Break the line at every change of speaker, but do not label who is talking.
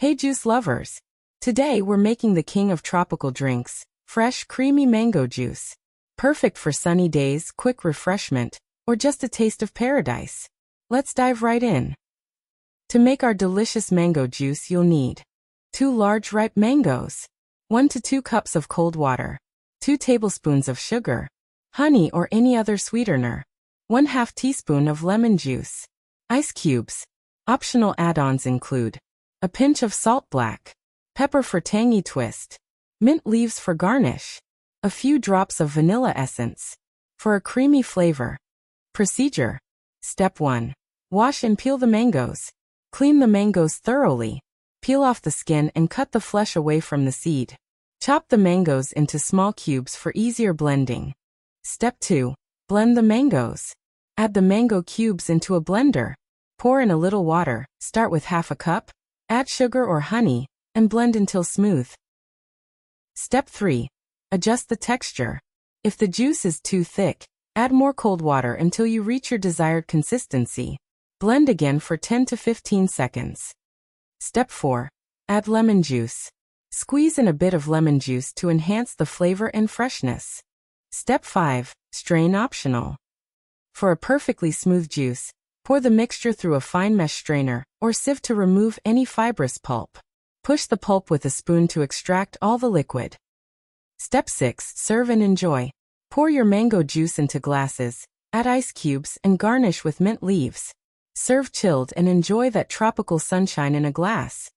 Hey juice lovers! Today we're making the king of tropical drinks, fresh, creamy mango juice. Perfect for sunny days, quick refreshment, or just a taste of paradise. Let's dive right in. To make our delicious mango juice you'll need 2 large ripe mangoes, 1 to 2 cups of cold water, 2 tablespoons of sugar, honey or any other sweetener, 1/2 teaspoon of lemon juice, ice cubes. Optional add-ons include a pinch of salt black, pepper for tangy twist, mint leaves for garnish, a few drops of vanilla essence for a creamy flavor. Procedure. Step 1. Wash and peel the mangoes. Clean the mangoes thoroughly. Peel off the skin and cut the flesh away from the seed. Chop the mangoes into small cubes for easier blending. Step 2. Blend the mangoes. Add the mango cubes into a blender. Pour in a little water, start with 1/2 cup, add sugar or honey, and blend until smooth. Step 3. Adjust the texture. If the juice is too thick, add more cold water until you reach your desired consistency. Blend again for 10 to 15 seconds. Step 4. Add lemon juice. Squeeze in a bit of lemon juice to enhance the flavor and freshness. Step 5. Strain optional. For a perfectly smooth juice, pour the mixture through a fine mesh strainer or sieve to remove any fibrous pulp. Push the pulp with a spoon to extract all the liquid. Step 6. Serve and enjoy. Pour your mango juice into glasses, add ice cubes, and garnish with mint leaves. Serve chilled and enjoy that tropical sunshine in a glass.